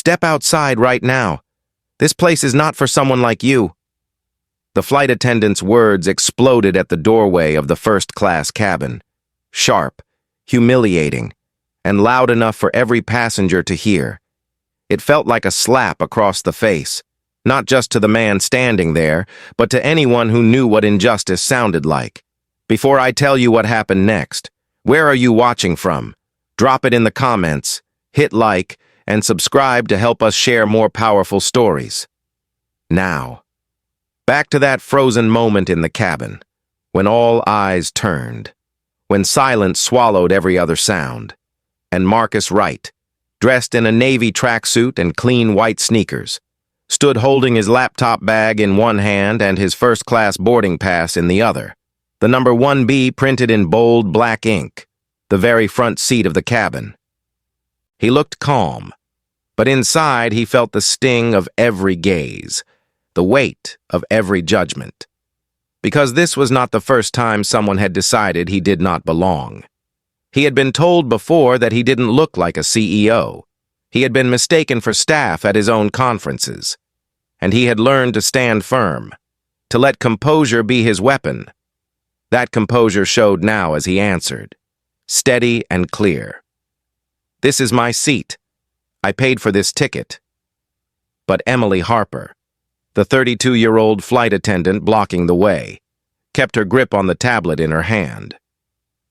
Step outside right now. This place is not for someone like you." The flight attendant's words exploded at the doorway of the first-class cabin. Sharp, humiliating, and loud enough for every passenger to hear. It felt like a slap across the face, not just to the man standing there, but to anyone who knew what injustice sounded like. Before I tell you what happened next, where are you watching from? Drop it in the comments, hit like, and subscribe to help us share more powerful stories. Now, back to that frozen moment in the cabin, when all eyes turned, when silence swallowed every other sound, and Marcus Wright, dressed in a navy tracksuit and clean white sneakers, stood holding his laptop bag in one hand and his first-class boarding pass in the other, the number 1B printed in bold black ink, the very front seat of the cabin. He looked calm, but inside he felt the sting of every gaze, the weight of every judgment. Because this was not the first time someone had decided he did not belong. He had been told before that he didn't look like a CEO. He had been mistaken for staff at his own conferences. And he had learned to stand firm, to let composure be his weapon. That composure showed now as he answered, steady and clear. "This is my seat. I paid for this ticket." But Emily Harper, the 32-year-old flight attendant blocking the way, kept her grip on the tablet in her hand.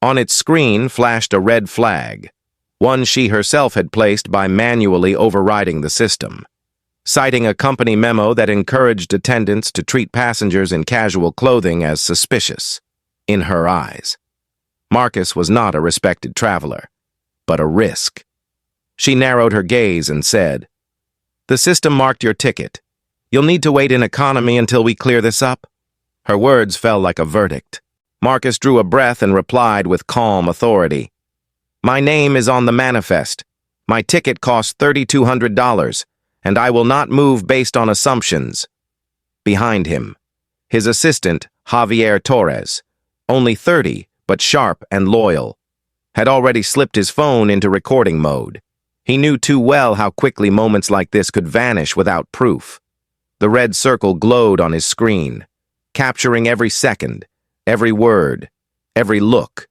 On its screen flashed a red flag, one she herself had placed by manually overriding the system, citing a company memo that encouraged attendants to treat passengers in casual clothing as suspicious, in her eyes. Marcus was not a respected traveler, but a risk. She narrowed her gaze and said, "The system marked your ticket. You'll need to wait in economy until we clear this up." Her words fell like a verdict. Marcus drew a breath and replied with calm authority. "My name is on the manifest. My ticket cost $3,200, and I will not move based on assumptions." Behind him, his assistant, Javier Torres, only 30, but sharp and loyal, had already slipped his phone into recording mode. He knew too well how quickly moments like this could vanish without proof. The red circle glowed on his screen, capturing every second, every word, every look.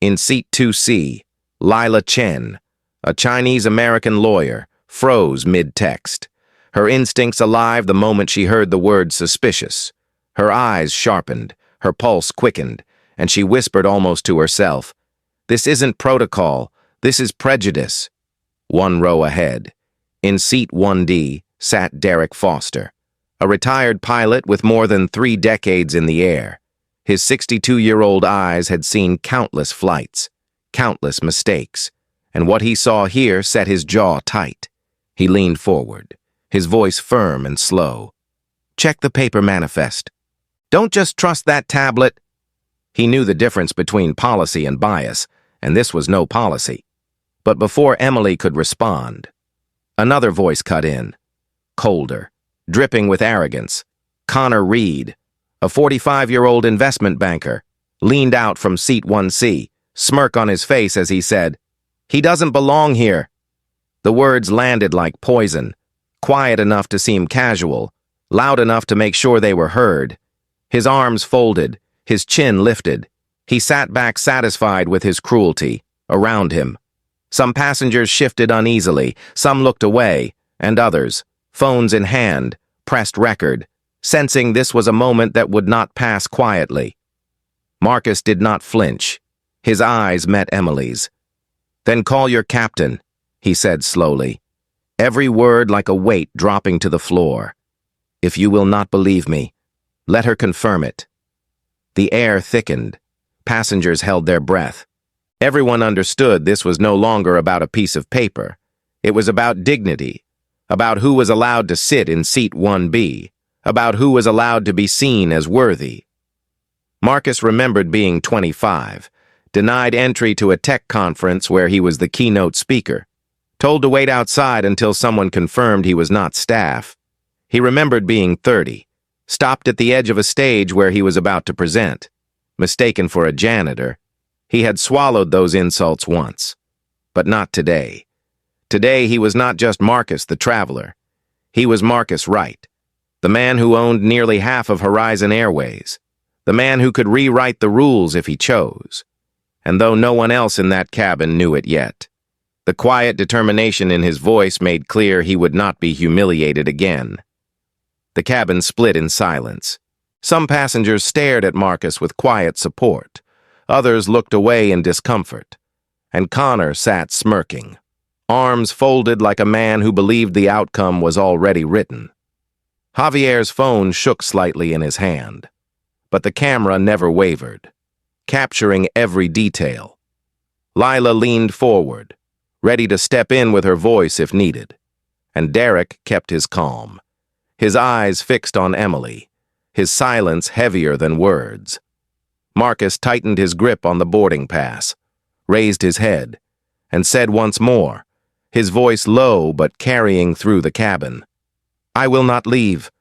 In seat 2C, Lila Chen, a Chinese-American lawyer, froze mid-text, her instincts alive the moment she heard the word suspicious. Her eyes sharpened, her pulse quickened, and she whispered almost to herself, "This isn't protocol, this is prejudice." One row ahead, in seat 1D, sat Derek Foster, a retired pilot with more than 3 decades in the air. His 62-year-old eyes had seen countless flights, countless mistakes, and what he saw here set his jaw tight. He leaned forward, his voice firm and slow. "Check the paper manifest. Don't just trust that tablet." He knew the difference between policy and bias, and this was no policy. But before Emily could respond, another voice cut in, colder, dripping with arrogance. Connor Reed, a 45-year-old investment banker, leaned out from seat 1C, smirk on his face as he said, "He doesn't belong here." The words landed like poison, quiet enough to seem casual, loud enough to make sure they were heard. His arms folded, his chin lifted. He sat back satisfied with his cruelty. Around him, some passengers shifted uneasily, some looked away, and others, phones in hand, pressed record, sensing this was a moment that would not pass quietly. Marcus did not flinch. His eyes met Emily's. "Then call your captain," he said slowly, every word like a weight dropping to the floor. "If you will not believe me, let her confirm it." The air thickened. Passengers held their breath. Everyone understood this was no longer about a piece of paper. It was about dignity, about who was allowed to sit in seat 1B, about who was allowed to be seen as worthy. Marcus remembered being 25, denied entry to a tech conference where he was the keynote speaker, told to wait outside until someone confirmed he was not staff. He remembered being 30, stopped at the edge of a stage where he was about to present, mistaken for a janitor. He had swallowed those insults once, but not today. Today, he was not just Marcus the Traveler. He was Marcus Wright, the man who owned nearly half of Horizon Airways, the man who could rewrite the rules if he chose. And though no one else in that cabin knew it yet, the quiet determination in his voice made clear he would not be humiliated again. The cabin split in silence. Some passengers stared at Marcus with quiet support. Others looked away in discomfort. And Connor sat smirking, arms folded like a man who believed the outcome was already written. Javier's phone shook slightly in his hand, but the camera never wavered, capturing every detail. Lila leaned forward, ready to step in with her voice if needed, and Derek kept his calm, his eyes fixed on Emily, his silence heavier than words. Marcus tightened his grip on the boarding pass, raised his head, and said once more, his voice low but carrying through the cabin, "I will not leave.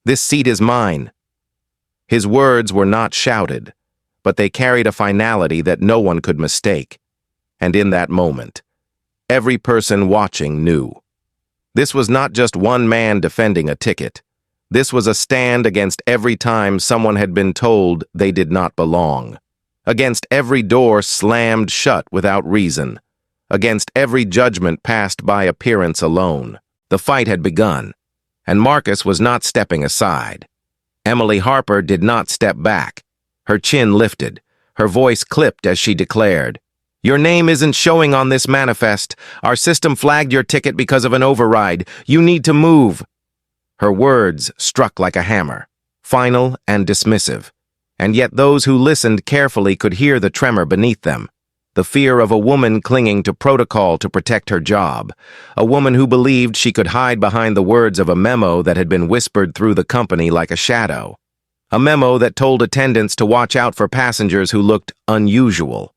This seat is mine." His words were not shouted, but they carried a finality that no one could mistake. And in that moment, every person watching knew. This was not just one man defending a ticket. This was a stand against every time someone had been told they did not belong, against every door slammed shut without reason, against every judgment passed by appearance alone. The fight had begun, and Marcus was not stepping aside. Emily Harper did not step back. Her chin lifted, her voice clipped as she declared, "Your name isn't showing on this manifest. Our system flagged your ticket because of an override. You need to move." Her words struck like a hammer, final and dismissive, and yet those who listened carefully could hear the tremor beneath them, the fear of a woman clinging to protocol to protect her job, a woman who believed she could hide behind the words of a memo that had been whispered through the company like a shadow, a memo that told attendants to watch out for passengers who looked unusual,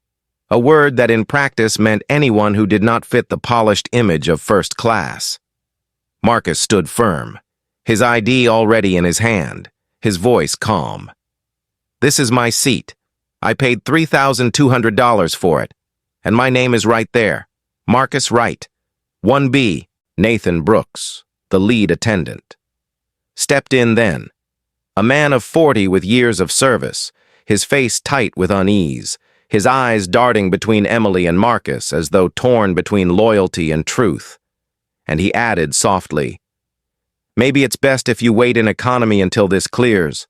a word that in practice meant anyone who did not fit the polished image of first class. Marcus stood firm, his ID already in his hand, his voice calm. "This is my seat. I paid $3,200 for it, and my name is right there, Marcus Wright, 1B, Nathan Brooks, the lead attendant." Stepped in then, a man of 40 with years of service, his face tight with unease, his eyes darting between Emily and Marcus as though torn between loyalty and truth. And he added softly, "Maybe it's best if you wait in economy until this clears."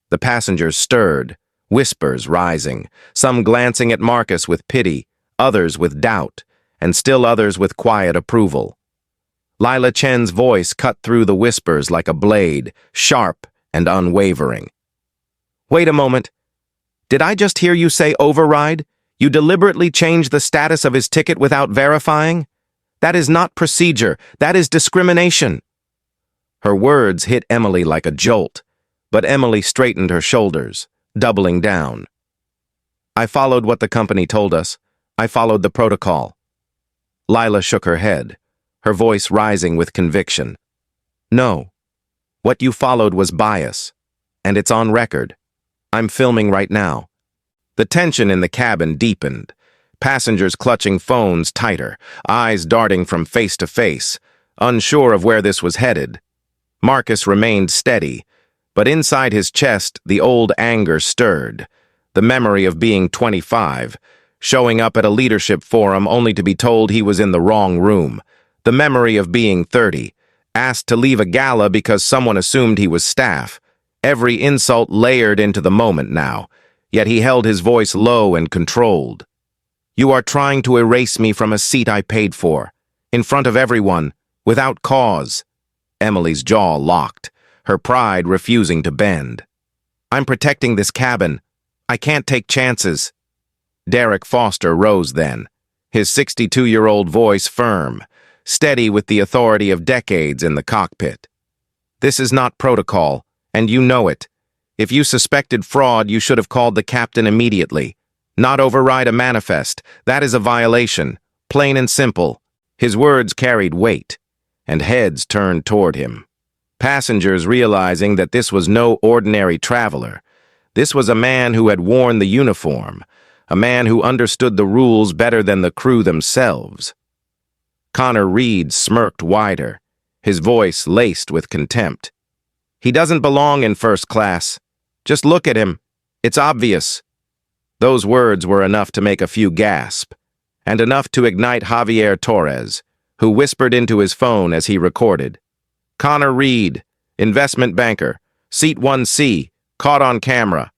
The passengers stirred, whispers rising, some glancing at Marcus with pity, others with doubt, and still others with quiet approval. Lila Chen's voice cut through the whispers like a blade, sharp and unwavering. "Wait a moment. Did I just hear you say override? You deliberately changed the status of his ticket without verifying? That is not procedure. That is discrimination." Her words hit Emily like a jolt, but Emily straightened her shoulders, doubling down. "I followed what the company told us. I followed the protocol." Lila shook her head, her voice rising with conviction. "No. What you followed was bias, and it's on record. I'm filming right now." The tension in the cabin deepened, passengers clutching phones tighter, eyes darting from face to face, unsure of where this was headed. Marcus remained steady, but inside his chest the old anger stirred, the memory of being 25, showing up at a leadership forum only to be told he was in the wrong room, the memory of being 30, asked to leave a gala because someone assumed he was staff, every insult layered into the moment now, yet he held his voice low and controlled. "You are trying to erase me from a seat I paid for, in front of everyone, without cause." Emily's jaw locked, her pride refusing to bend. "I'm protecting this cabin. I can't take chances." Derek Foster rose then, his 62-year-old voice firm, steady with the authority of decades in the cockpit. "This is not protocol, and you know it. If you suspected fraud, you should have called the captain immediately. Not override a manifest. That is a violation, plain and simple." His words carried weight, and heads turned toward him. Passengers realizing that this was no ordinary traveler. This was a man who had worn the uniform, a man who understood the rules better than the crew themselves. Connor Reed smirked wider, his voice laced with contempt. "He doesn't belong in first class. Just look at him. It's obvious." Those words were enough to make a few gasp, and enough to ignite Javier Torres, who whispered into his phone as he recorded. "Connor Reed, investment banker, seat 1C, caught on camera."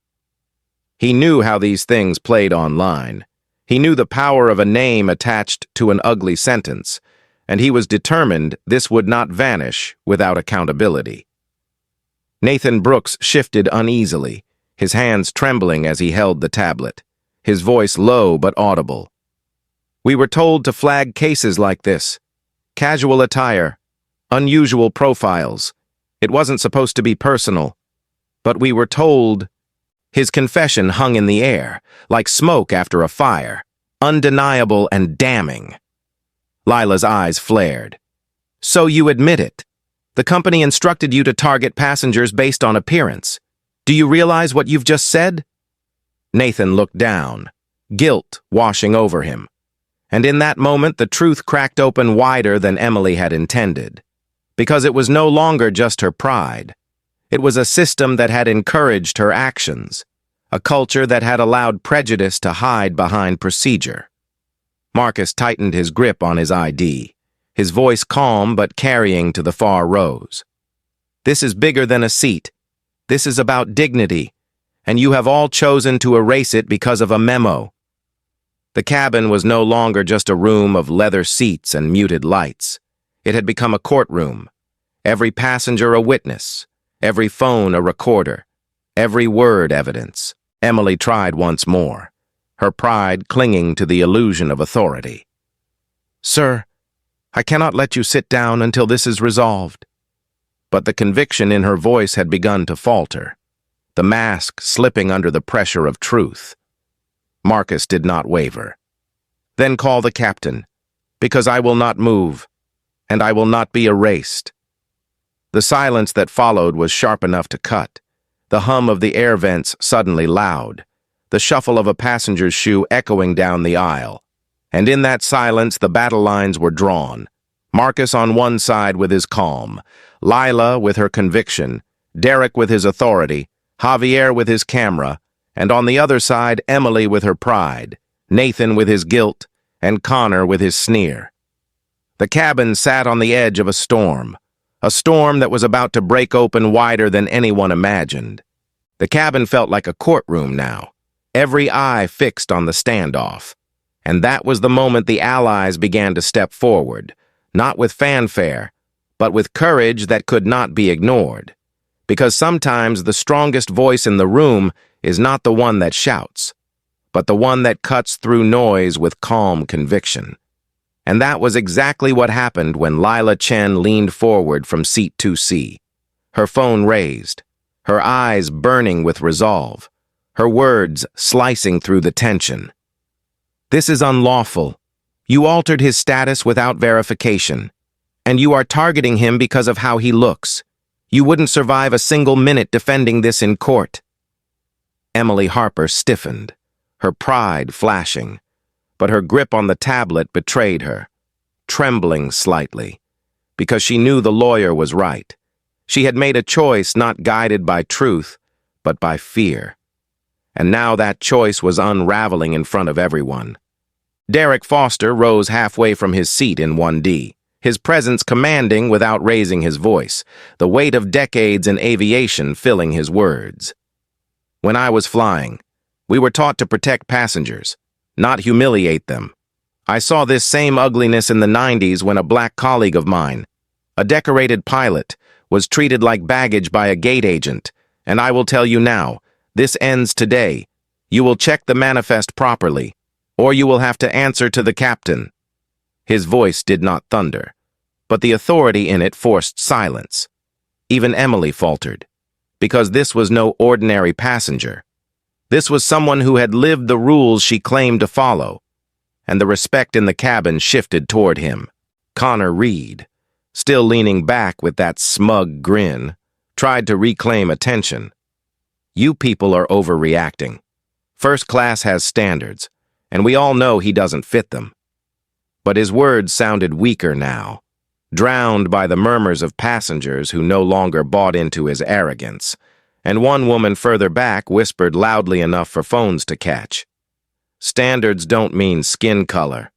He knew how these things played online. He knew the power of a name attached to an ugly sentence, and he was determined this would not vanish without accountability. Nathan Brooks shifted uneasily, his hands trembling as he held the tablet, his voice low but audible. "We were told to flag cases like this. Casual attire, unusual profiles. It wasn't supposed to be personal. But we were told..." His confession hung in the air, like smoke after a fire, undeniable and damning. Lila's eyes flared. "So you admit it. The company instructed you to target passengers based on appearance. Do you realize what you've just said?" Nathan looked down, guilt washing over him. And in that moment, the truth cracked open wider than Emily had intended. Because it was no longer just her pride. It was a system that had encouraged her actions, a culture that had allowed prejudice to hide behind procedure. Marcus tightened his grip on his ID, his voice calm but carrying to the far rows. "This is bigger than a seat. This is about dignity, and you have all chosen to erase it because of a memo." The cabin was no longer just a room of leather seats and muted lights. It had become a courtroom, every passenger a witness, every phone a recorder, every word evidence. Emily tried once more, her pride clinging to the illusion of authority. "Sir, I cannot let you sit down until this is resolved." But the conviction in her voice had begun to falter, the mask slipping under the pressure of truth. Marcus did not waver. "Then call the captain, because I will not move, and I will not be erased." The silence that followed was sharp enough to cut, the hum of the air vents suddenly loud, the shuffle of a passenger's shoe echoing down the aisle. And in that silence, the battle lines were drawn. Marcus on one side with his calm, Lila with her conviction, Derek with his authority, Javier with his camera, and on the other side, Emily with her pride, Nathan with his guilt, and Connor with his sneer. The cabin sat on the edge of a storm that was about to break open wider than anyone imagined. The cabin felt like a courtroom now, every eye fixed on the standoff. And that was the moment the allies began to step forward, not with fanfare, but with courage that could not be ignored. Because sometimes the strongest voice in the room is not the one that shouts, but the one that cuts through noise with calm conviction. And that was exactly what happened when Lila Chen leaned forward from seat 2C, her phone raised, her eyes burning with resolve, her words slicing through the tension. "This is unlawful. You altered his status without verification, and you are targeting him because of how he looks. You wouldn't survive a single minute defending this in court." Emily Harper stiffened, her pride flashing, but her grip on the tablet betrayed her, trembling slightly, because she knew the lawyer was right. She had made a choice not guided by truth, but by fear. And now that choice was unraveling in front of everyone. Derek Foster rose halfway from his seat in 1D, his presence commanding without raising his voice, the weight of decades in aviation filling his words. "When I was flying, we were taught to protect passengers, not humiliate them. I saw this same ugliness in the 90s when a black colleague of mine, a decorated pilot, was treated like baggage by a gate agent, and I will tell you now, this ends today. You will check the manifest properly, or you will have to answer to the captain." His voice did not thunder, but the authority in it forced silence. Even Emily faltered, because this was no ordinary passenger. This was someone who had lived the rules she claimed to follow, and the respect in the cabin shifted toward him. Connor Reed, still leaning back with that smug grin, tried to reclaim attention. "You people are overreacting. First class has standards, and we all know he doesn't fit them." But his words sounded weaker now, drowned by the murmurs of passengers who no longer bought into his arrogance, and one woman further back whispered loudly enough for phones to catch. Standards don't mean skin color.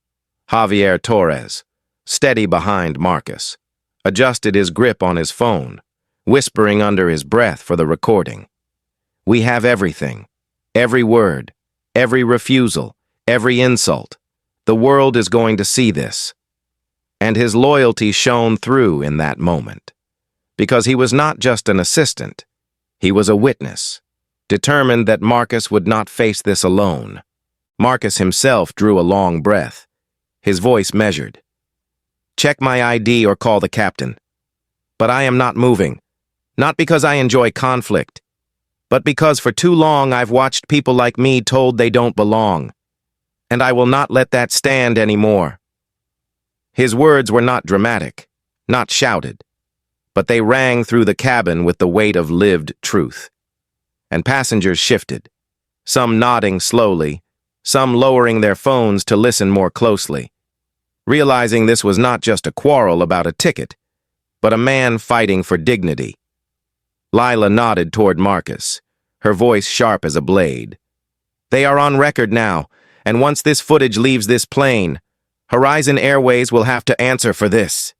Javier Torres, steady behind Marcus, adjusted his grip on his phone, whispering under his breath for the recording. We have everything. Every word, every refusal, every insult. The world is going to see this. And his loyalty shone through in that moment. Because he was not just an assistant. He was a witness, determined that Marcus would not face this alone. Marcus himself drew a long breath, his voice measured. Check my ID or call the captain. But I am not moving, not because I enjoy conflict, but because for too long I've watched people like me told they don't belong. And I will not let that stand anymore. His words were not dramatic, not shouted, but they rang through the cabin with the weight of lived truth. And passengers shifted, some nodding slowly, some lowering their phones to listen more closely, realizing this was not just a quarrel about a ticket, but a man fighting for dignity. Lila nodded toward Marcus, her voice sharp as a blade. They are on record now, and once this footage leaves this plane, Horizon Airways will have to answer for this.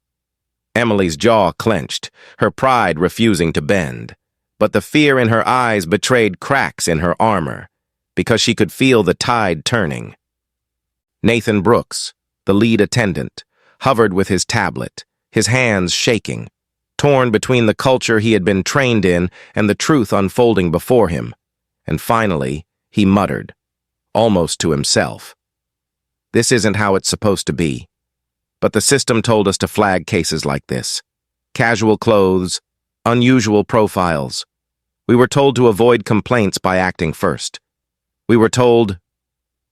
Emily's jaw clenched, her pride refusing to bend, but the fear in her eyes betrayed cracks in her armor, because she could feel the tide turning. Nathan Brooks, the lead attendant, hovered with his tablet, his hands shaking, torn between the culture he had been trained in and the truth unfolding before him. And finally, he muttered, almost to himself, "This isn't how it's supposed to be. But the system told us to flag cases like this. Casual clothes, unusual profiles. We were told to avoid complaints by acting first. We were told..."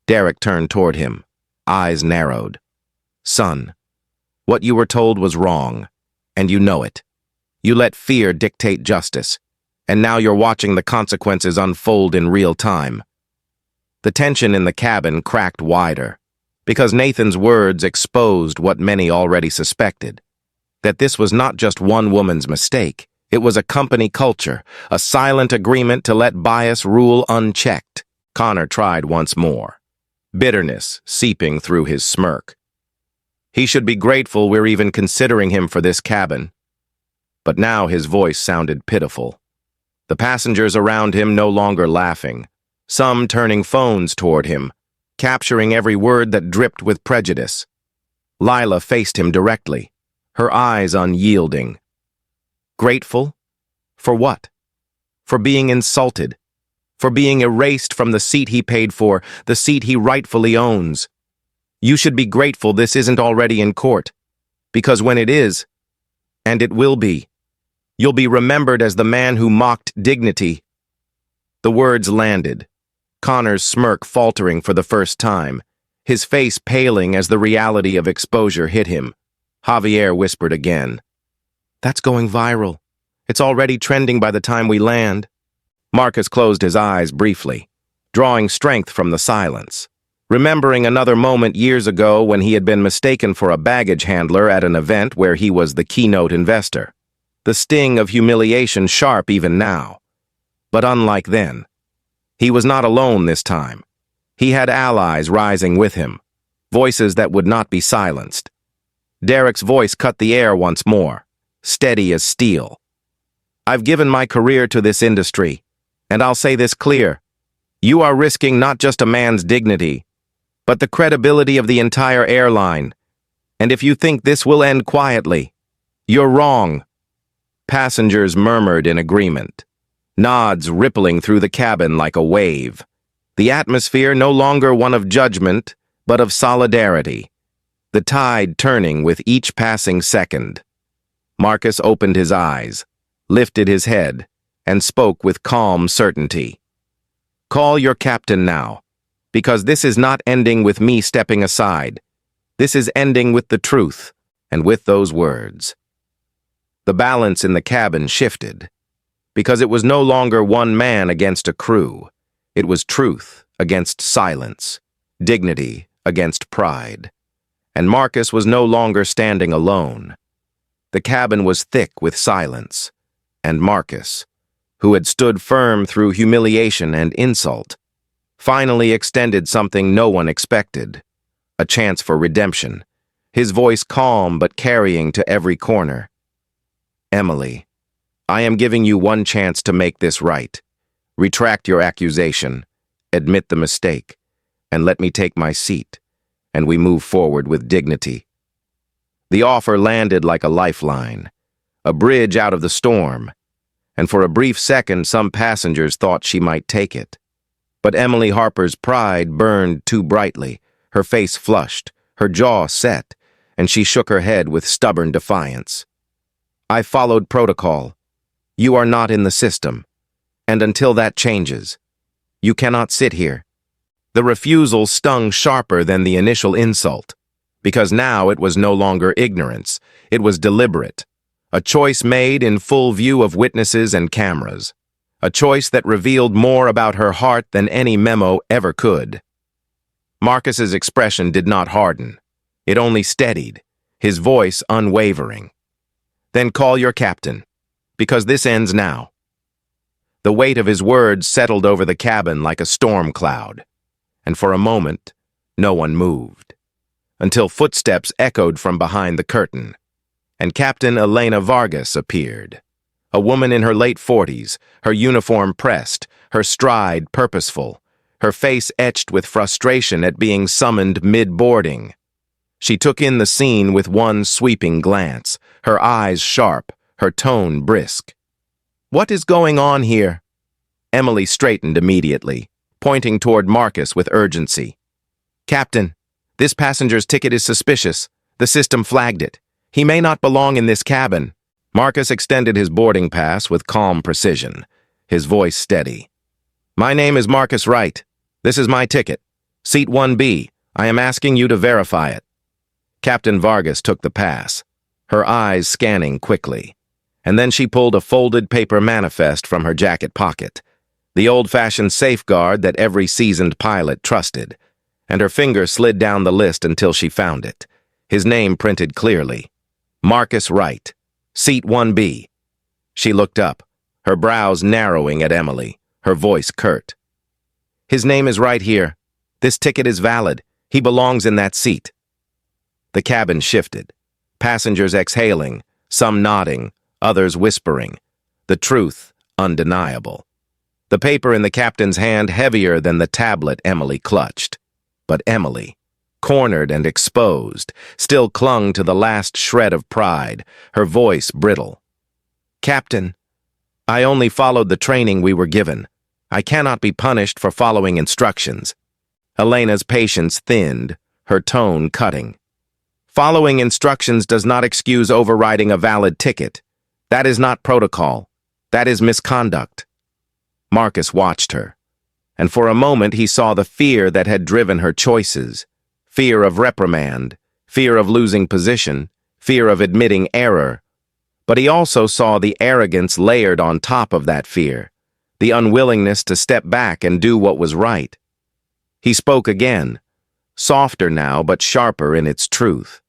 Derek turned toward him, eyes narrowed. "Son, what you were told was wrong, and you know it. You let fear dictate justice, and now you're watching the consequences unfold in real time." The tension in the cabin cracked wider, because Nathan's words exposed what many already suspected, that this was not just one woman's mistake. It was a company culture, a silent agreement to let bias rule unchecked. Connor tried once more, bitterness seeping through his smirk. He should be grateful we're even considering him for this cabin. But now his voice sounded pitiful. The passengers around him no longer laughing, some turning phones toward him, capturing every word that dripped with prejudice. Lila faced him directly, her eyes unyielding. Grateful? For what? For being insulted. For being erased from the seat he paid for, the seat he rightfully owns. You should be grateful this isn't already in court, because when it is, and it will be, you'll be remembered as the man who mocked dignity. The words landed, Connor's smirk faltering for the first time, his face paling as the reality of exposure hit him. Javier whispered again, "That's going viral. It's already trending by the time we land." Marcus closed his eyes briefly, drawing strength from the silence, remembering another moment years ago when he had been mistaken for a baggage handler at an event where he was the keynote investor. The sting of humiliation sharp even now. But unlike then, he was not alone this time. He had allies rising with him, voices that would not be silenced. Derek's voice cut the air once more, steady as steel. "I've given my career to this industry, and I'll say this clear. You are risking not just a man's dignity, but the credibility of the entire airline. And if you think this will end quietly, you're wrong." Passengers murmured in agreement, nods rippling through the cabin like a wave. The atmosphere no longer one of judgment, but of solidarity, the tide turning with each passing second. Marcus opened his eyes, lifted his head, and spoke with calm certainty. "Call your captain now, because this is not ending with me stepping aside. This is ending with the truth, and with those words." The balance in the cabin shifted, because it was no longer one man against a crew. It was truth against silence, dignity against pride. and Marcus was no longer standing alone. The cabin was thick with silence, and Marcus, who had stood firm through humiliation and insult, finally extended something no one expected, a chance for redemption, his voice calm but carrying to every corner. "Emily, I am giving you one chance to make this right. Retract your accusation, admit the mistake, and let me take my seat, and we move forward with dignity." The offer landed like a lifeline, a bridge out of the storm, and for a brief second some passengers thought she might take it. But Emily Harper's pride burned too brightly, her face flushed, her jaw set, and she shook her head with stubborn defiance. "I followed protocol. You are not in the system, and until that changes, you cannot sit here." The refusal stung sharper than the initial insult, because now it was no longer ignorance, it was deliberate, a choice made in full view of witnesses and cameras, a choice that revealed more about her heart than any memo ever could. Marcus's expression did not harden, it only steadied, his voice unwavering. "Then call your captain, because this ends now." The weight of his words settled over the cabin like a storm cloud, and for a moment, no one moved, until footsteps echoed from behind the curtain, and Captain Elena Vargas appeared, a woman in her late 40s, her uniform pressed, her stride purposeful, her face etched with frustration at being summoned mid-boarding. She took in the scene with one sweeping glance, her eyes sharp, her tone brisk. "What is going on here?" Emily straightened immediately, pointing toward Marcus with urgency. "Captain, this passenger's ticket is suspicious. The system flagged it. He may not belong in this cabin." Marcus extended his boarding pass with calm precision, his voice steady. "My name is Marcus Wright. This is my ticket. Seat 1B. I am asking you to verify it." Captain Vargas took the pass, her eyes scanning quickly, and then she pulled a folded paper manifest from her jacket pocket, the old-fashioned safeguard that every seasoned pilot trusted, and her finger slid down the list until she found it, his name printed clearly. Marcus Wright, Seat 1B. She looked up, her brows narrowing at Emily, her voice curt. "His name is right here. This ticket is valid. He belongs in that seat." The cabin shifted, passengers exhaling, some nodding, others whispering, the truth undeniable. The paper in the captain's hand heavier than the tablet Emily clutched. But Emily, cornered and exposed, still clung to the last shred of pride, her voice brittle. "Captain, I only followed the training we were given. I cannot be punished for following instructions." Elena's patience thinned, her tone cutting. "Following instructions does not excuse overriding a valid ticket. That is not protocol. That is misconduct." Marcus watched her, and for a moment he saw the fear that had driven her choices. Fear of reprimand, fear of losing position, fear of admitting error. But he also saw the arrogance layered on top of that fear, the unwillingness to step back and do what was right. He spoke again, softer now but sharper in its truth.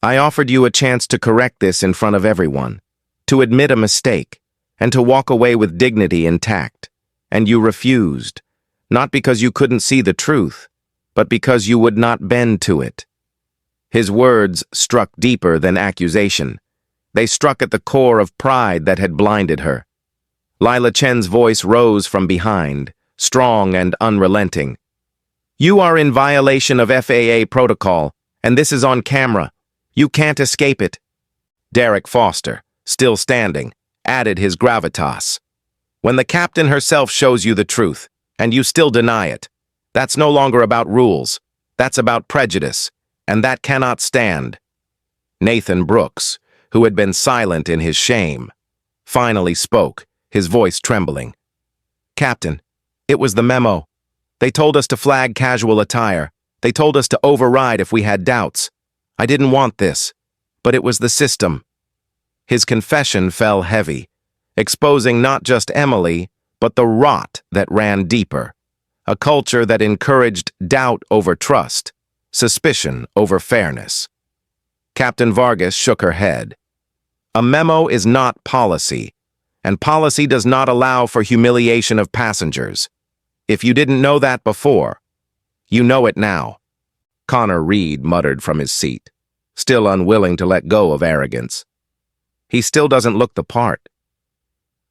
"I offered you a chance to correct this in front of everyone, to admit a mistake, and to walk away with dignity intact, and you refused, not because you couldn't see the truth, but because you would not bend to it." His words struck deeper than accusation. They struck at the core of pride that had blinded her. Lila Chen's voice rose from behind, strong and unrelenting. "You are in violation of FAA protocol, and this is on camera. You can't escape it." Derek Foster, still standing, added his gravitas. "When the captain herself shows you the truth, and you still deny it, that's no longer about rules. That's about prejudice, and that cannot stand." Nathan Brooks, who had been silent in his shame, finally spoke, his voice trembling. "Captain, it was the memo. They told us to flag casual attire. They told us to override if we had doubts. I didn't want this, but it was the system." His confession fell heavy, exposing not just Emily, but the rot that ran deeper, a culture that encouraged doubt over trust, suspicion over fairness. Captain Vargas shook her head. A memo is not policy, and policy does not allow for humiliation of passengers. If you didn't know that before, you know it now. Connor Reed muttered from his seat, still unwilling to let go of arrogance. He still doesn't look the part.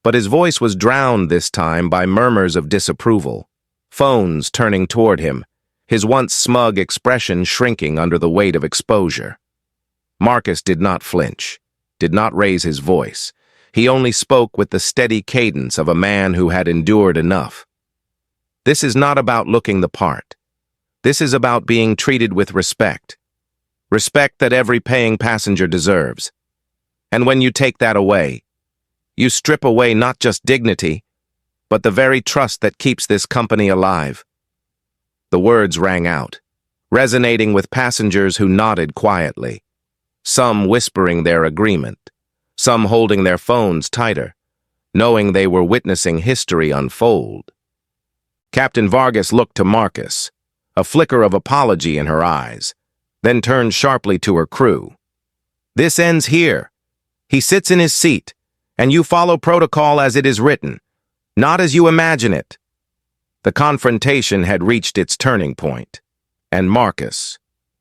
But his voice was drowned this time by murmurs of disapproval, phones turning toward him, his once smug expression shrinking under the weight of exposure. Marcus did not flinch, did not raise his voice. He only spoke with the steady cadence of a man who had endured enough. This is not about looking the part. This is about being treated with respect. Respect that every paying passenger deserves. And when you take that away, you strip away not just dignity, but the very trust that keeps this company alive. The words rang out, resonating with passengers who nodded quietly, some whispering their agreement, some holding their phones tighter, knowing they were witnessing history unfold. Captain Vargas looked to Marcus, a flicker of apology in her eyes, then turned sharply to her crew. This ends here. He sits in his seat, and you follow protocol as it is written, not as you imagine it. The confrontation had reached its turning point, and Marcus,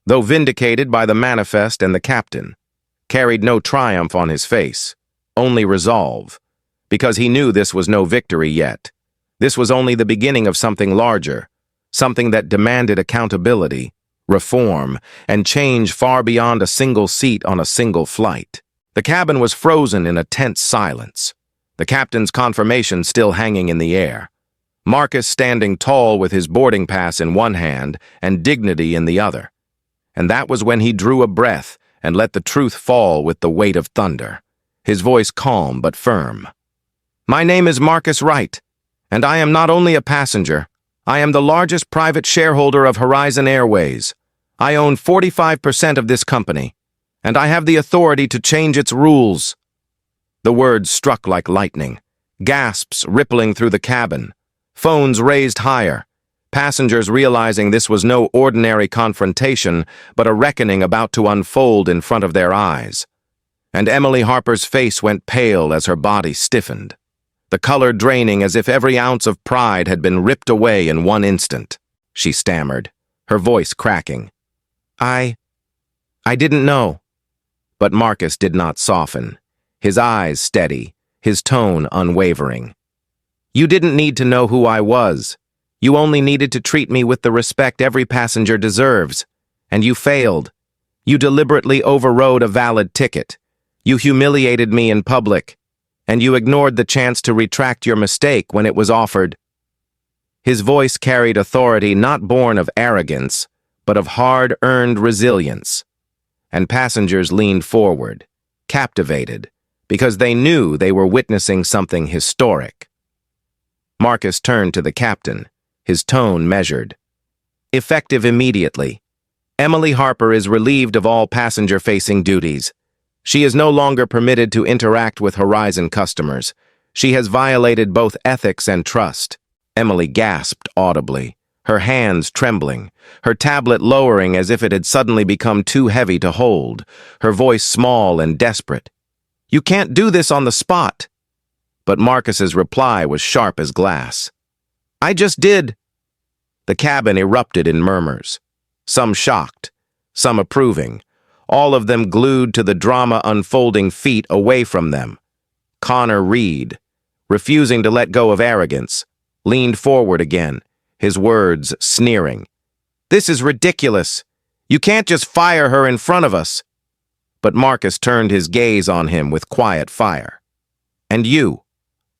though vindicated by the manifest and the captain, carried no triumph on his face, only resolve, because he knew this was no victory yet. This was only the beginning of something larger, something that demanded accountability, reform, and change far beyond a single seat on a single flight. The cabin was frozen in a tense silence, the captain's confirmation still hanging in the air. Marcus standing tall with his boarding pass in one hand and dignity in the other. And that was when he drew a breath and let the truth fall with the weight of thunder, his voice calm but firm. My name is Marcus Wright, and I am not only a passenger, I am the largest private shareholder of Horizon Airways. I own 45% of this company, and I have the authority to change its rules. The words struck like lightning, gasps rippling through the cabin, phones raised higher, passengers realizing this was no ordinary confrontation, but a reckoning about to unfold in front of their eyes. And Emily Harper's face went pale as her body stiffened, the color draining as if every ounce of pride had been ripped away in one instant. She stammered, her voice cracking. I didn't know. But Marcus did not soften, his eyes steady, his tone unwavering. You didn't need to know who I was. You only needed to treat me with the respect every passenger deserves. And you failed. You deliberately overrode a valid ticket. You humiliated me in public. And you ignored the chance to retract your mistake when it was offered. His voice carried authority not born of arrogance, but of hard-earned resilience. And passengers leaned forward, captivated, because they knew they were witnessing something historic. Marcus turned to the captain, his tone measured. Effective immediately. Emily Harper is relieved of all passenger-facing duties. She is no longer permitted to interact with Horizon customers. She has violated both ethics and trust. Emily gasped audibly, her hands trembling, her tablet lowering as if it had suddenly become too heavy to hold, her voice small and desperate. You can't do this on the spot. But Marcus's reply was sharp as glass. I just did. The cabin erupted in murmurs, some shocked, some approving, all of them glued to the drama unfolding feet away from them. Connor Reed, refusing to let go of arrogance, leaned forward again, his words sneering. This is ridiculous. You can't just fire her in front of us. But Marcus turned his gaze on him with quiet fire. And you,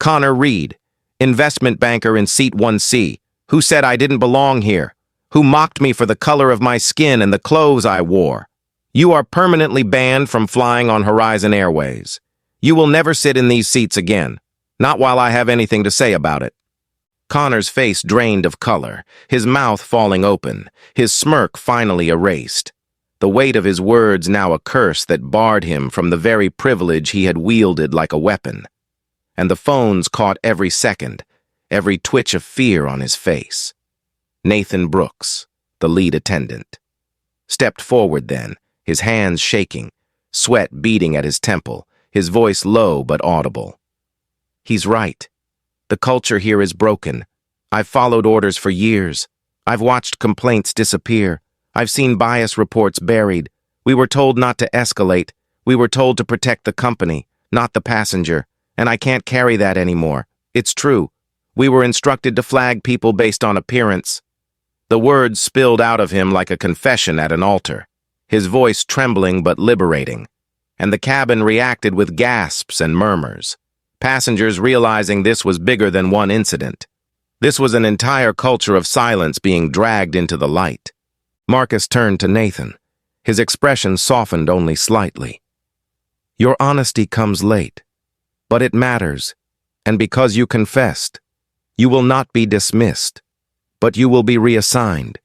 Connor Reed, investment banker in seat 1C, who said I didn't belong here, who mocked me for the color of my skin and the clothes I wore. You are permanently banned from flying on Horizon Airways. You will never sit in these seats again, not while I have anything to say about it. Connor's face drained of color, his mouth falling open, his smirk finally erased. The weight of his words now a curse that barred him from the very privilege he had wielded like a weapon. And the phones caught every second, every twitch of fear on his face. Nathan Brooks, the lead attendant. stepped forward then, his hands shaking, sweat beading at his temple, his voice low but audible. He's right. The culture here is broken. I've followed orders for years. I've watched complaints disappear. I've seen bias reports buried. We were told not to escalate. We were told to protect the company, not the passenger. And I can't carry that anymore. It's true. We were instructed to flag people based on appearance. The words spilled out of him like a confession at an altar, his voice trembling but liberating. And the cabin reacted with gasps and murmurs. Passengers realizing this was bigger than one incident. This was an entire culture of silence being dragged into the light. Marcus turned to Nathan. His expression softened only slightly. Your honesty comes late, but it matters, and because you confessed, you will not be dismissed, but you will be reassigned.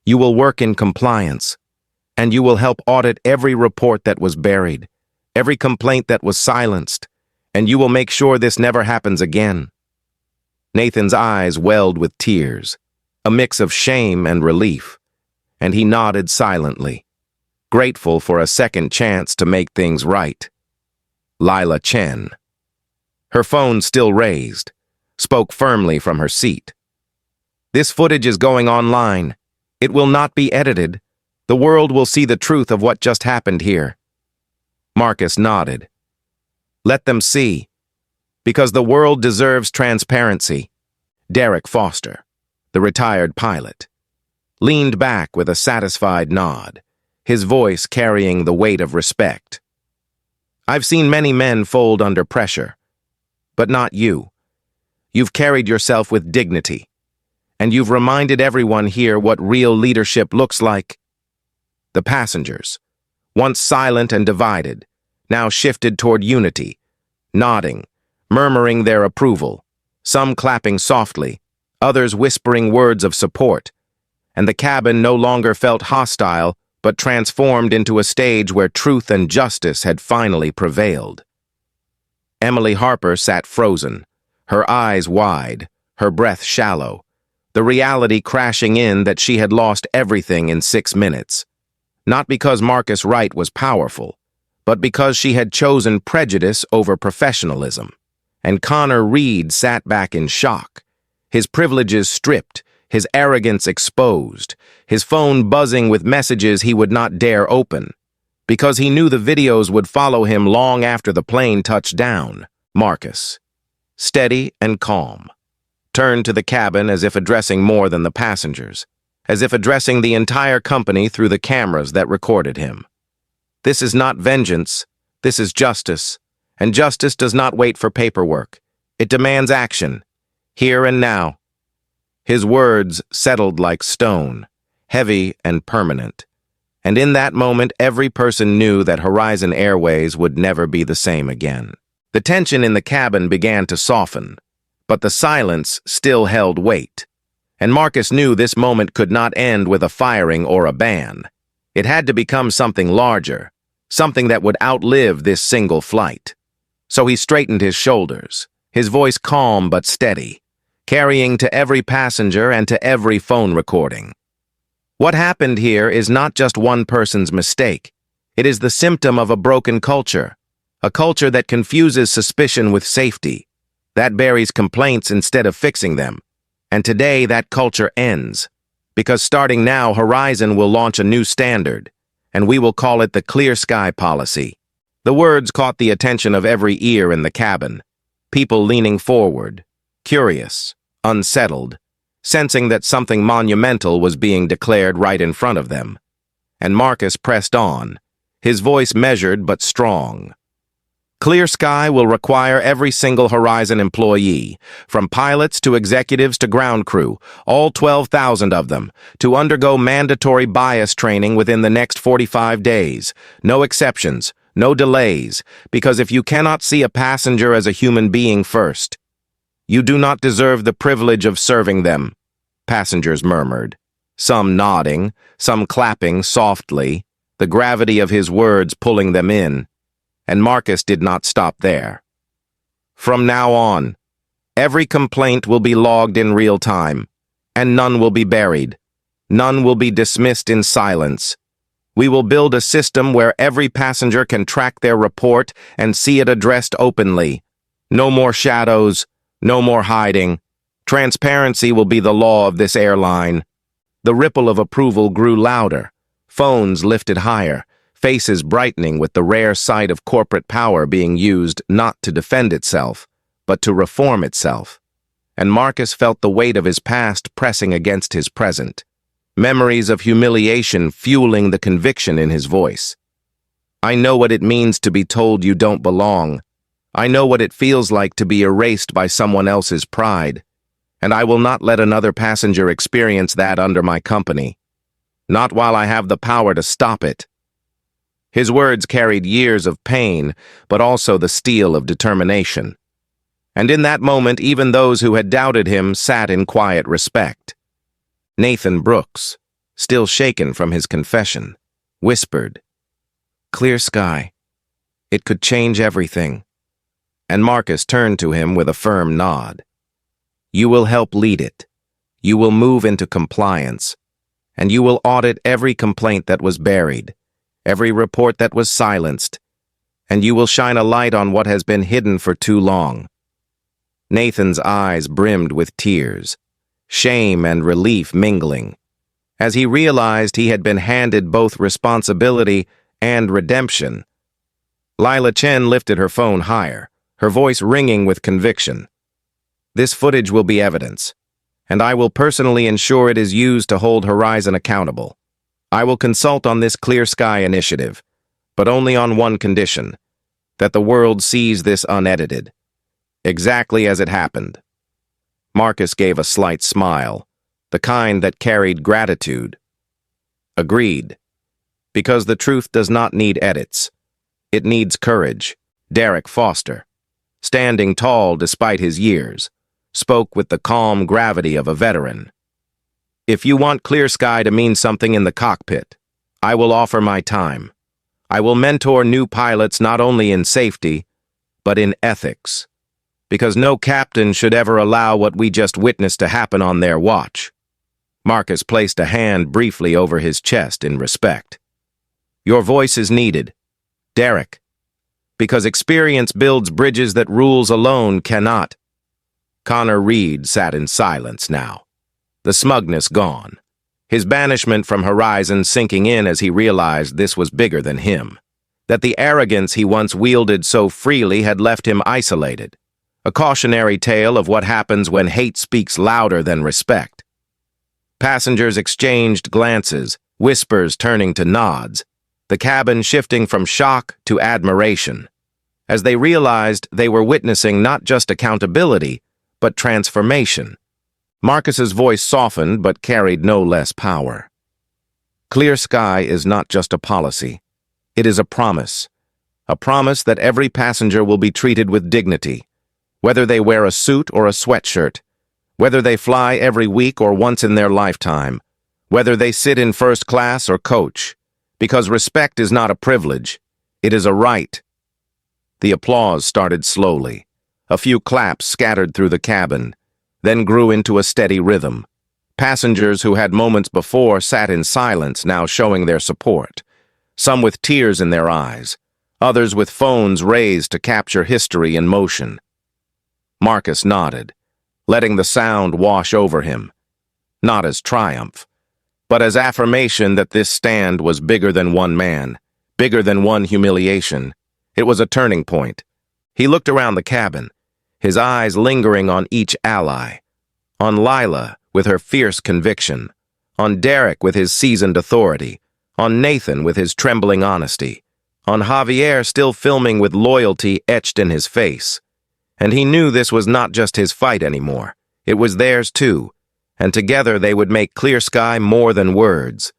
You will work in compliance, and you will help audit every report that was buried, every complaint that was silenced, and you will make sure this never happens again. Nathan's eyes welled with tears, a mix of shame and relief, and he nodded silently, grateful for a second chance to make things right. Lila Chen. Her phone still raised, spoke firmly from her seat. This footage is going online. It will not be edited. The world will see the truth of what just happened here. Marcus nodded. Let them see. Because the world deserves transparency. Derek Foster, the retired pilot, leaned back with a satisfied nod, his voice carrying the weight of respect. I've seen many men fold under pressure, but not you. You've carried yourself with dignity, and you've reminded everyone here what real leadership looks like. The passengers, once silent and divided, now shifted toward unity, nodding, murmuring their approval, some clapping softly, others whispering words of support, and the cabin no longer felt hostile but transformed into a stage where truth and justice had finally prevailed. Emily Harper sat frozen, her eyes wide, her breath shallow, the reality crashing in that she had lost everything in 6 minutes. Not because Marcus Wright was powerful, but because she had chosen prejudice over professionalism. And Connor Reed sat back in shock, his privileges stripped, his arrogance exposed, his phone buzzing with messages he would not dare open, because he knew the videos would follow him long after the plane touched down. Marcus, steady and calm, turned to the cabin as if addressing more than the passengers, as if addressing the entire company through the cameras that recorded him. This is not vengeance, this is justice, and justice does not wait for paperwork. It demands action, here and now. His words settled like stone, heavy and permanent. And in that moment, every person knew that Horizon Airways would never be the same again. The tension in the cabin began to soften, but the silence still held weight. And Marcus knew this moment could not end with a firing or a ban. It had to become something larger, something that would outlive this single flight. So he straightened his shoulders, his voice calm but steady, carrying to every passenger and to every phone recording. What happened here is not just one person's mistake. It is the symptom of a broken culture, a culture that confuses suspicion with safety, that buries complaints instead of fixing them. And today that culture ends, because starting now Horizon will launch a new standard, and we will call it the Clear Sky Policy. The words caught the attention of every ear in the cabin, people leaning forward, curious, unsettled, sensing that something monumental was being declared right in front of them. And Marcus pressed on, his voice measured but strong. Clear Sky will require every single Horizon employee, from pilots to executives to ground crew, all 12,000 of them, to undergo mandatory bias training within the next 45 days. No exceptions, no delays, because if you cannot see a passenger as a human being first, you do not deserve the privilege of serving them, passengers murmured, some nodding, some clapping softly, the gravity of his words pulling them in. And Marcus did not stop there. From now on, every complaint will be logged in real time, and none will be buried. None will be dismissed in silence. We will build a system where every passenger can track their report and see it addressed openly. No more shadows, no more hiding. Transparency will be the law of this airline. The ripple of approval grew louder. Phones lifted higher, faces brightening with the rare sight of corporate power being used not to defend itself, but to reform itself. And Marcus felt the weight of his past pressing against his present. Memories of humiliation fueling the conviction in his voice. I know what it means to be told you don't belong. I know what it feels like to be erased by someone else's pride. And I will not let another passenger experience that under my company. Not while I have the power to stop it. His words carried years of pain, but also the steel of determination. And in that moment, even those who had doubted him sat in quiet respect. Nathan Brooks, still shaken from his confession, whispered, "Clear sky. It could change everything." And Marcus turned to him with a firm nod. "You will help lead it. You will move into compliance. And you will audit every complaint that was buried, every report that was silenced. And you will shine a light on what has been hidden for too long." Nathan's eyes brimmed with tears, shame and relief mingling, as he realized he had been handed both responsibility and redemption. Lila Chen lifted her phone higher, her voice ringing with conviction. "This footage will be evidence, and I will personally ensure it is used to hold Horizon accountable. I will consult on this Clear Sky initiative, but only on one condition, that the world sees this unedited, exactly as it happened." Marcus gave a slight smile, the kind that carried gratitude. "Agreed. Because the truth does not need edits. It needs courage." Derek Foster, standing tall despite his years, spoke with the calm gravity of a veteran. "If you want Clear Sky to mean something in the cockpit, I will offer my time. I will mentor new pilots not only in safety, but in ethics. Because no captain should ever allow what we just witnessed to happen on their watch." Marcus placed a hand briefly over his chest in respect. "Your voice is needed, Derek, because experience builds bridges that rules alone cannot." Connor Reed sat in silence now, the smugness gone, his banishment from Horizon sinking in as he realized this was bigger than him, that the arrogance he once wielded so freely had left him isolated. A cautionary tale of what happens when hate speaks louder than respect. Passengers exchanged glances, whispers turning to nods, the cabin shifting from shock to admiration, as they realized they were witnessing not just accountability, but transformation. Marcus's voice softened but carried no less power. Clear Sky is not just a policy. It is a promise that every passenger will be treated with dignity, whether they wear a suit or a sweatshirt, whether they fly every week or once in their lifetime, whether they sit in first class or coach, because respect is not a privilege, it is a right. The applause started slowly. A few claps scattered through the cabin, then grew into a steady rhythm. Passengers who had moments before sat in silence now showing their support, some with tears in their eyes, others with phones raised to capture history in motion. Marcus nodded, letting the sound wash over him, not as triumph, but as affirmation that this stand was bigger than one man, bigger than one humiliation. It was a turning point. He looked around the cabin, his eyes lingering on each ally, on Lila with her fierce conviction, on Derek with his seasoned authority, on Nathan with his trembling honesty, on Javier still filming with loyalty etched in his face. And he knew this was not just his fight anymore. It was theirs too, and together they would make Clear Sky more than words.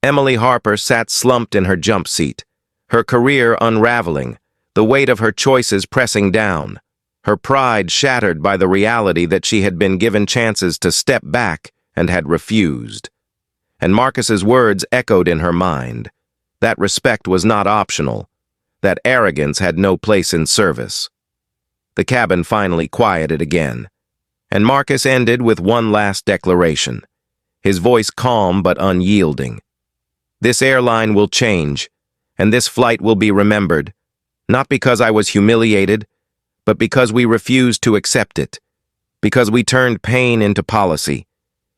Emily Harper sat slumped in her jump seat, her career unraveling, the weight of her choices pressing down, her pride shattered by the reality that she had been given chances to step back and had refused. And Marcus's words echoed in her mind. That respect was not optional, that arrogance had no place in service. The cabin finally quieted again, and Marcus ended with one last declaration, his voice calm but unyielding. This airline will change, and this flight will be remembered, not because I was humiliated, but because we refused to accept it, because we turned pain into policy,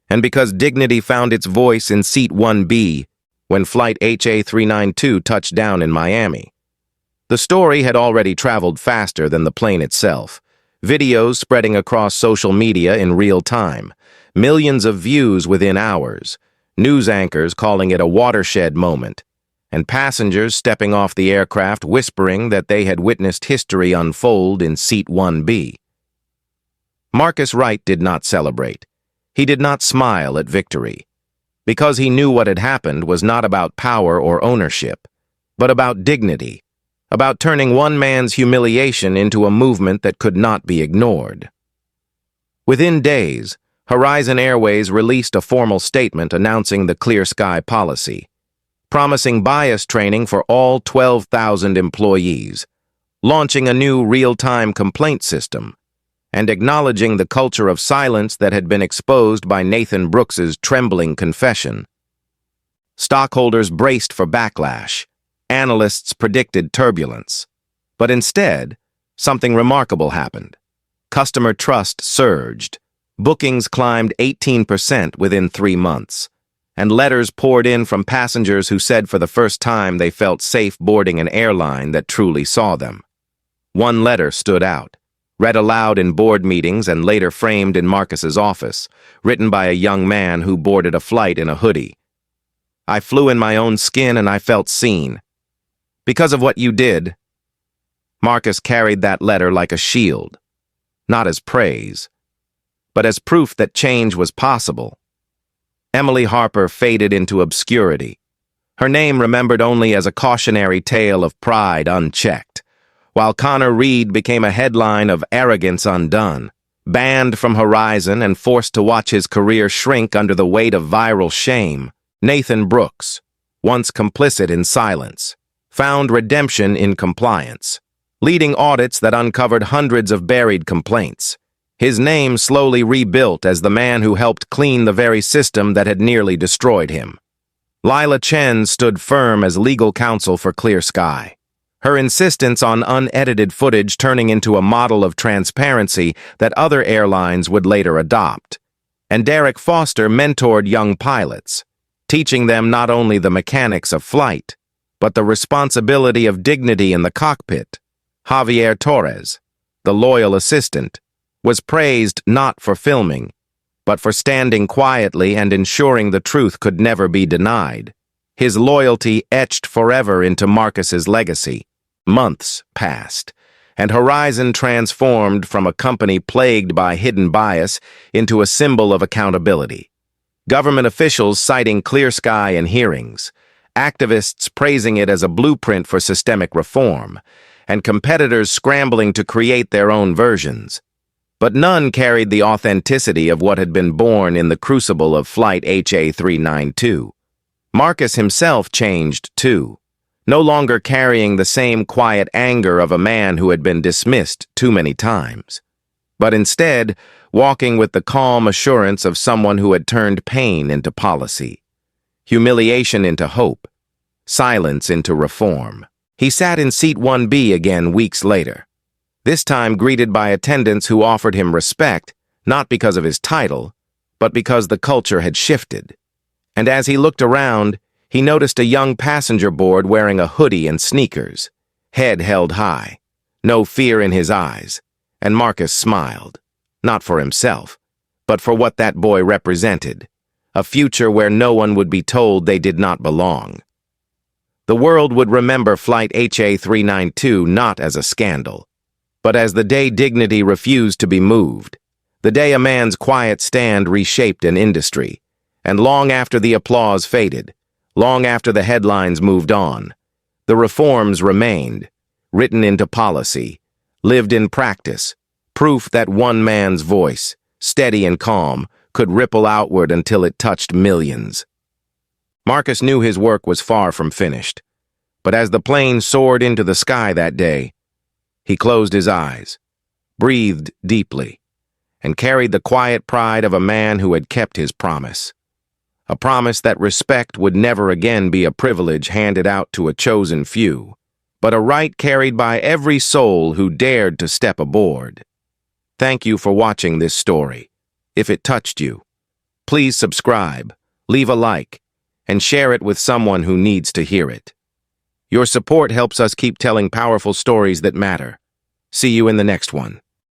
and because dignity found its voice in Seat 1B when Flight HA392 touched down in Miami. The story had already traveled faster than the plane itself, videos spreading across social media in real time, millions of views within hours, news anchors calling it a watershed moment, and passengers stepping off the aircraft whispering that they had witnessed history unfold in Seat 1B. Marcus Wright did not celebrate. He did not smile at victory, because he knew what had happened was not about power or ownership, but about dignity, about turning one man's humiliation into a movement that could not be ignored. Within days, Horizon Airways released a formal statement announcing the Clear Sky policy, promising bias training for all 12,000 employees, launching a new real-time complaint system, and acknowledging the culture of silence that had been exposed by Nathan Brooks's trembling confession. Stockholders braced for backlash. Analysts predicted turbulence. But instead, something remarkable happened. Customer trust surged. Bookings climbed 18% within 3 months, and letters poured in from passengers who said for the first time they felt safe boarding an airline that truly saw them. One letter stood out, read aloud in board meetings and later framed in Marcus's office, written by a young man who boarded a flight in a hoodie. "I flew in my own skin and I felt seen. Because of what you did." Marcus carried that letter like a shield, not as praise, but as proof that change was possible. Emily Harper faded into obscurity, her name remembered only as a cautionary tale of pride unchecked, while Connor Reed became a headline of arrogance undone, banned from Horizon and forced to watch his career shrink under the weight of viral shame. Nathan Brooks, once complicit in silence, found redemption in compliance, leading audits that uncovered hundreds of buried complaints. His name slowly rebuilt as the man who helped clean the very system that had nearly destroyed him. Lila Chen stood firm as legal counsel for Clear Sky, her insistence on unedited footage turning into a model of transparency that other airlines would later adopt. And Derek Foster mentored young pilots, teaching them not only the mechanics of flight, but the responsibility of dignity in the cockpit. Javier Torres, the loyal assistant, was praised not for filming, but for standing quietly and ensuring the truth could never be denied. His loyalty etched forever into Marcus's legacy. Months passed, and Horizon transformed from a company plagued by hidden bias into a symbol of accountability. Government officials citing Clear Sky in hearings, activists praising it as a blueprint for systemic reform, and competitors scrambling to create their own versions. But none carried the authenticity of what had been born in the crucible of Flight HA392. Marcus himself changed too, no longer carrying the same quiet anger of a man who had been dismissed too many times, but instead walking with the calm assurance of someone who had turned pain into policy, humiliation into hope, silence into reform. He sat in Seat 1B again weeks later, this time greeted by attendants who offered him respect, not because of his title, but because the culture had shifted. And as he looked around, he noticed a young passenger board wearing a hoodie and sneakers, head held high, no fear in his eyes, and Marcus smiled, not for himself, but for what that boy represented, a future where no one would be told they did not belong. The world would remember Flight HA392 not as a scandal, but as the day dignity refused to be moved, the day a man's quiet stand reshaped an industry, and long after the applause faded, long after the headlines moved on, the reforms remained, written into policy, lived in practice, proof that one man's voice, steady and calm, could ripple outward until it touched millions. Marcus knew his work was far from finished, but as the plane soared into the sky that day, he closed his eyes, breathed deeply, and carried the quiet pride of a man who had kept his promise. a promise that respect would never again be a privilege handed out to a chosen few, but a right carried by every soul who dared to step aboard. Thank you for watching this story. If it touched you, please subscribe, leave a like, and share it with someone who needs to hear it. Your support helps us keep telling powerful stories that matter. See you in the next one.